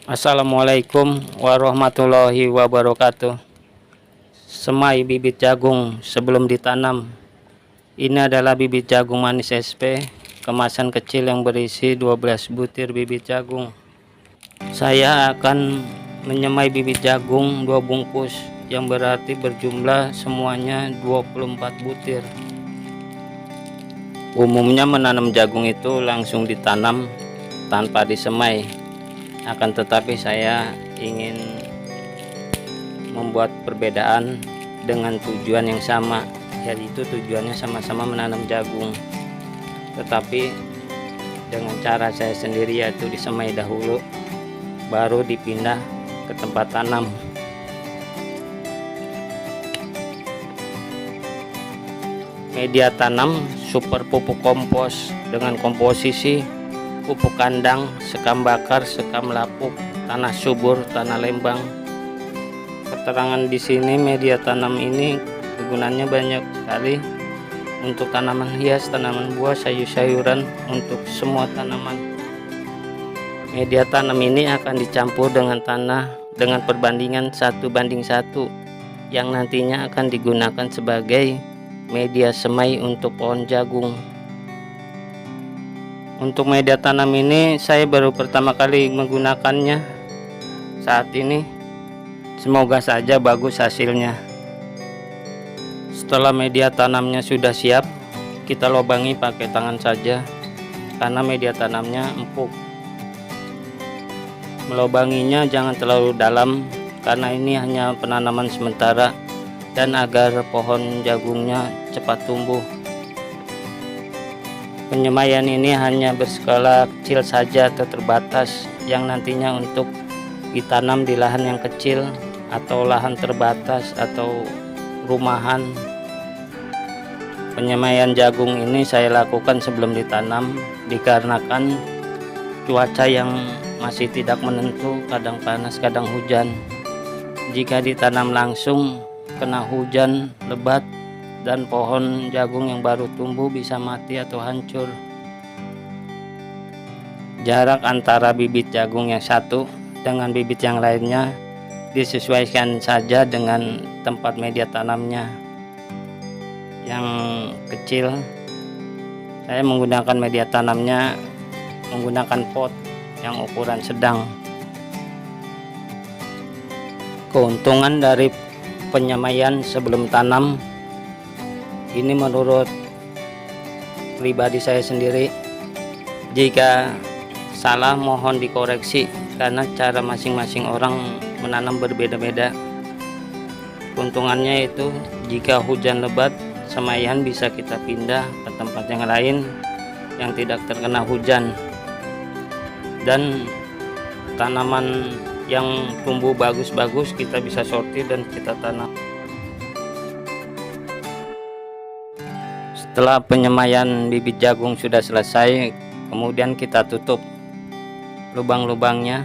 Assalamualaikum warahmatullahi wabarakatuh. Semai bibit jagung sebelum ditanam. Ini adalah bibit jagung manis SP, kemasan kecil yang berisi 12 butir bibit jagung. Saya akan menyemai bibit jagung 2 bungkus, yang berarti berjumlah semuanya 24 butir. Umumnya menanam jagung itu langsung ditanam tanpa disemai. Akan tetapi saya ingin membuat perbedaan dengan tujuan yang sama, yaitu tujuannya sama-sama menanam jagung, tetapi dengan cara saya sendiri, yaitu disemai dahulu baru dipindah ke tempat tanam. Media tanam super pupuk kompos dengan komposisi pupuk kandang, sekam bakar, sekam lapuk, tanah subur, tanah lembang. Keterangan di sini media tanam ini kegunaannya banyak sekali untuk tanaman hias, tanaman buah, sayur-sayuran, untuk semua tanaman. Media tanam ini akan dicampur dengan tanah dengan perbandingan 1:1 yang nantinya akan digunakan sebagai media semai untuk pohon jagung. Untuk media tanam ini saya baru pertama kali menggunakannya saat ini. Semoga saja bagus hasilnya. Setelah media tanamnya sudah siap, kita lubangi pakai tangan saja karena media tanamnya empuk. Melubanginya jangan terlalu dalam karena ini hanya penanaman sementara dan agar pohon jagungnya cepat tumbuh. Penyemaian ini hanya berskala kecil saja atau terbatas, yang nantinya untuk ditanam di lahan yang kecil atau lahan terbatas atau rumahan. Penyemaian jagung ini saya lakukan sebelum ditanam dikarenakan cuaca yang masih tidak menentu, kadang panas kadang hujan. Jika ditanam langsung kena hujan lebat dan pohon jagung yang baru tumbuh bisa mati atau hancur. Jarak antara bibit jagung yang satu dengan bibit yang lainnya disesuaikan saja dengan tempat media tanamnya. Yang kecil saya menggunakan media tanamnya menggunakan pot yang ukuran sedang. Keuntungan dari penyemaian sebelum tanam ini menurut pribadi saya sendiri, jika salah mohon dikoreksi karena cara masing-masing orang menanam berbeda-beda. Keuntungannya itu jika hujan lebat, semaian bisa kita pindah ke tempat yang lain yang tidak terkena hujan, dan tanaman yang tumbuh bagus-bagus kita bisa sortir dan kita tanam. Setelah penyemaian bibit jagung sudah selesai, kemudian kita tutup lubang-lubangnya.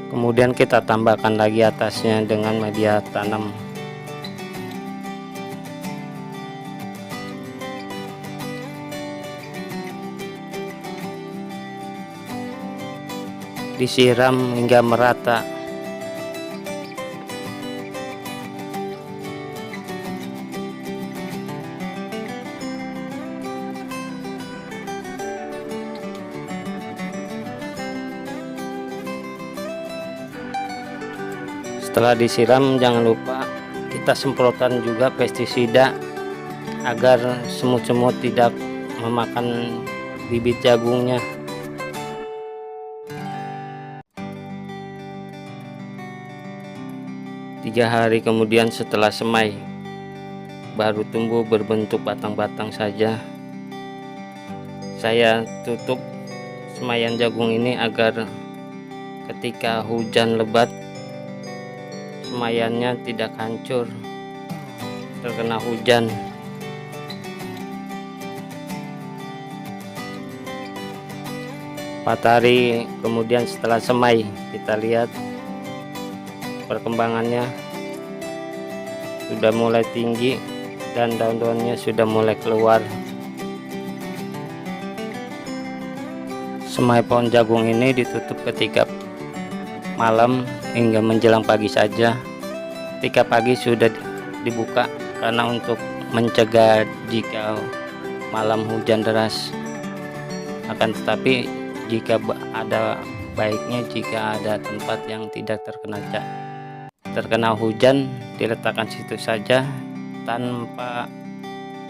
Kemudian kita tambahkan lagi atasnya dengan media tanam. Disiram hingga merata. Setelah disiram, jangan lupa kita semprotkan juga pestisida agar semut-semut tidak memakan bibit jagungnya. Tiga hari kemudian setelah semai, baru tumbuh berbentuk batang-batang saja. Saya tutup semaian jagung ini agar ketika hujan lebat semaiannya tidak hancur terkena hujan. 4 hari kemudian setelah semai kita lihat perkembangannya. sudah mulai tinggi dan daun-daunnya sudah mulai keluar. Semai pohon jagung ini ditutup ketika malam hingga menjelang pagi saja. Ketika pagi sudah dibuka karena untuk mencegah jika malam hujan deras. Akan tetapi jika ada baiknya jika ada tempat yang tidak terkena hujan, diletakkan situ saja tanpa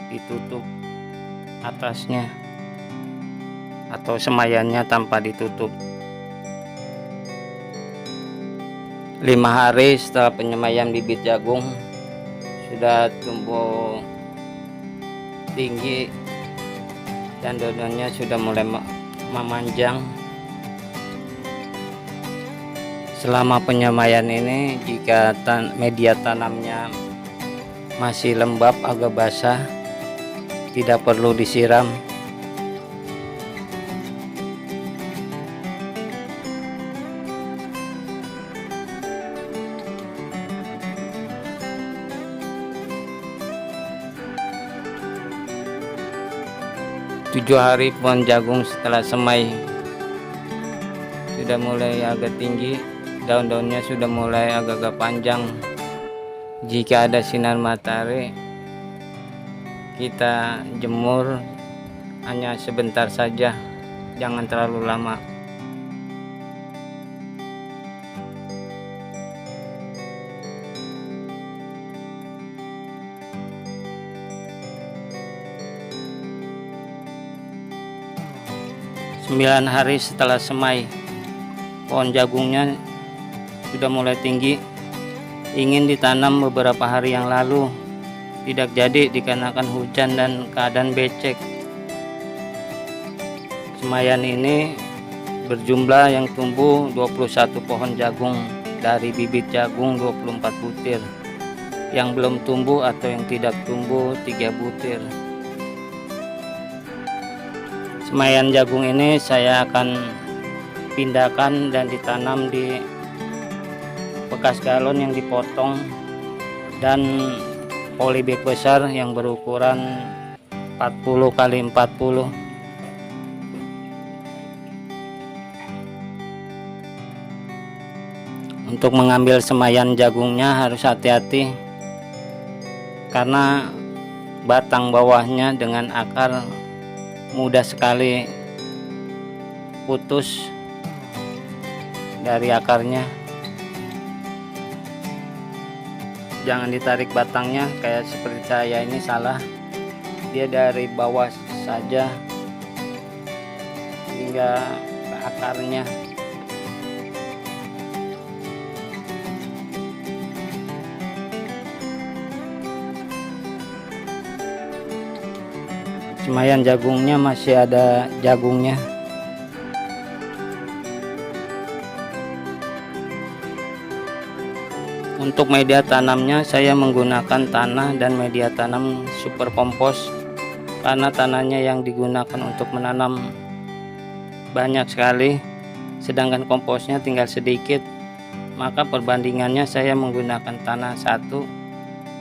ditutup atasnya atau semayannya tanpa ditutup. 5 hari setelah penyemaian bibit jagung sudah tumbuh tinggi dan daunnya sudah mulai memanjang. Selama penyemaian ini, jika media tanamnya masih lembab agak basah, tidak perlu disiram. Tujuh hari pohon jagung setelah semai sudah mulai agak tinggi, daun-daunnya sudah mulai agak-agak panjang. Jika ada sinar matahari, kita jemur hanya sebentar saja, jangan terlalu lama. Sembilan hari setelah semai, pohon jagungnya sudah mulai tinggi. Ingin ditanam beberapa hari yang lalu, tidak jadi dikarenakan hujan dan keadaan becek. Semaian ini berjumlah yang tumbuh 21 pohon jagung, dari bibit jagung 24 butir, yang belum tumbuh atau yang tidak tumbuh 3 butir. Semaian jagung ini saya akan pindahkan dan ditanam di bekas galon yang dipotong dan polybag besar yang berukuran 40 x 40. Untuk mengambil semaian jagungnya harus hati-hati karena batang bawahnya dengan akar mudah sekali putus dari akarnya. Jangan ditarik batangnya kayak seperti saya ini, salah. Dia dari bawah saja hingga ke akarnya. Semaian jagungnya masih ada jagungnya. Untuk media tanamnya saya menggunakan tanah dan media tanam super kompos, karena tanahnya yang digunakan untuk menanam banyak sekali, sedangkan komposnya tinggal sedikit. Maka perbandingannya saya menggunakan tanah 1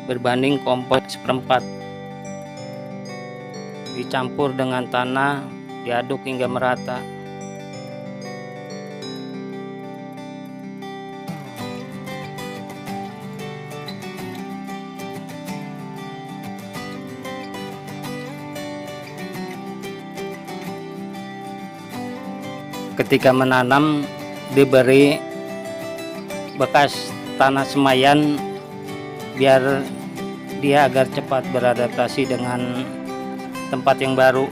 berbanding kompos 1/4. Dicampur dengan tanah, diaduk hingga merata. Ketika menanam diberi bekas tanah semaian biar dia agar cepat beradaptasi dengan tempat yang baru.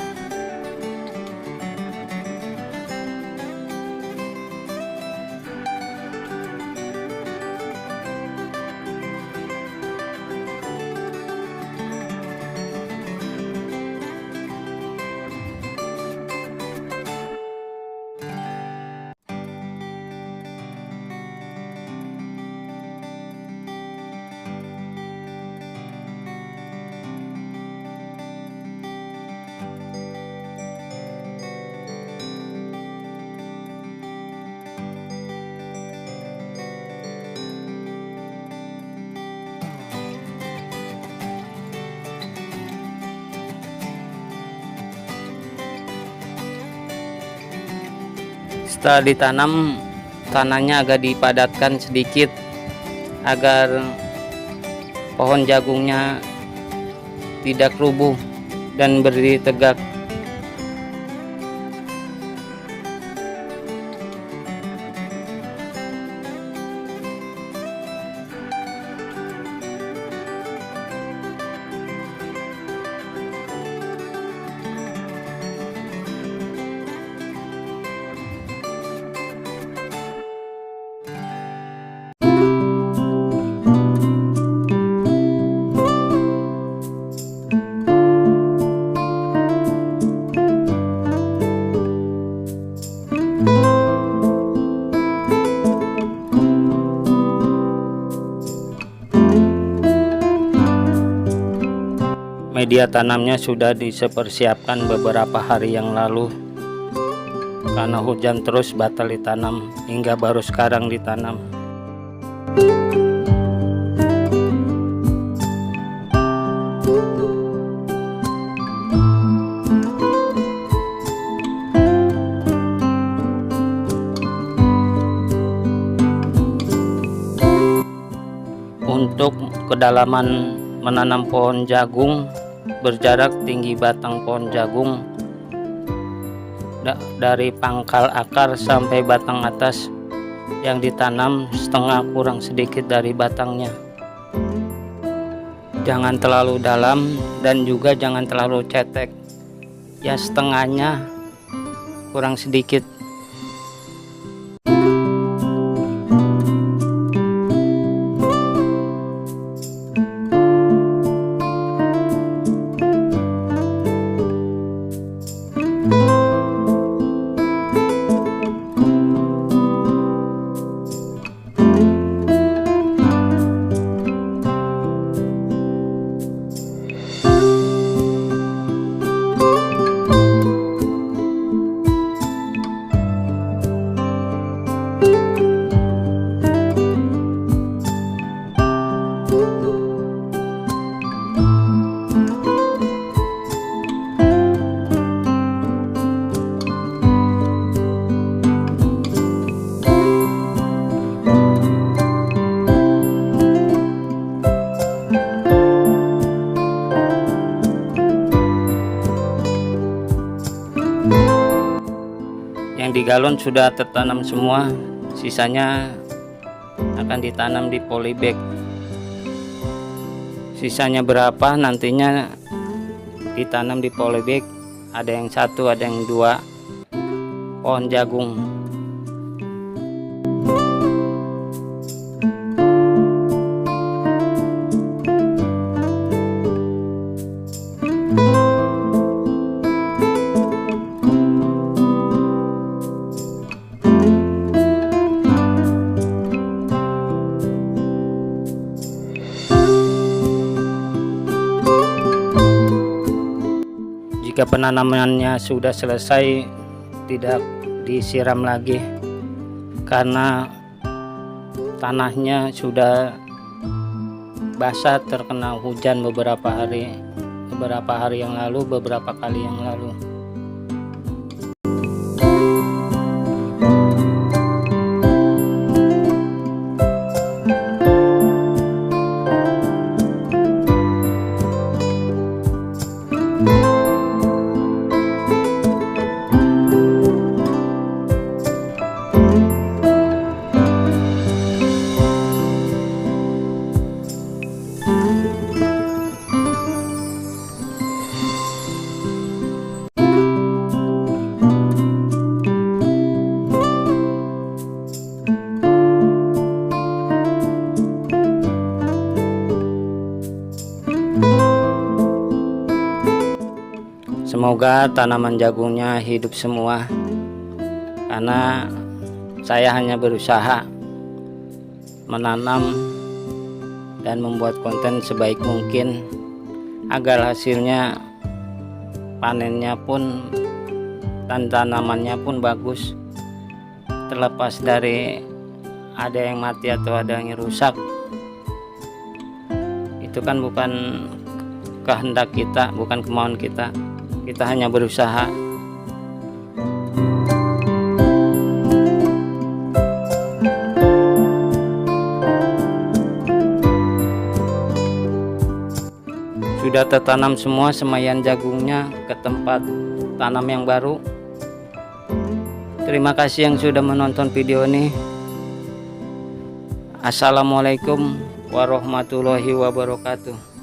Setelah ditanam, tanahnya agak dipadatkan sedikit agar pohon jagungnya tidak rubuh dan berdiri tegak. Media tanamnya sudah dipersiapkan beberapa hari yang lalu. Karena hujan terus batal ditanam hingga baru sekarang ditanam. Untuk kedalaman menanam pohon jagung, berjarak tinggi batang pohon jagung dari pangkal akar sampai batang atas yang ditanam setengah kurang sedikit dari batangnya. Jangan terlalu dalam dan juga jangan terlalu cetek, ya setengahnya kurang sedikit. Yang di galon sudah tertanam semua, sisanya akan ditanam di polybag. Sisanya berapa nantinya ditanam di polybag, ada yang 1, ada yang 2 pohon jagung. Jika penanamannya sudah selesai, tidak disiram lagi karena tanahnya sudah basah terkena hujan beberapa hari yang lalu, beberapa kali yang lalu. Semoga tanaman jagungnya hidup semua, karena saya hanya berusaha menanam dan membuat konten sebaik mungkin agar hasilnya, panennya pun dan tanamannya pun bagus, terlepas dari ada yang mati atau ada yang rusak. Itu kan bukan kehendak kita, bukan kemauan kita. Kita hanya berusaha. Sudah tertanam semua semayan jagungnya ke tempat tanam yang baru. Terima kasih yang sudah menonton video ini. Assalamualaikum warahmatullahi wabarakatuh.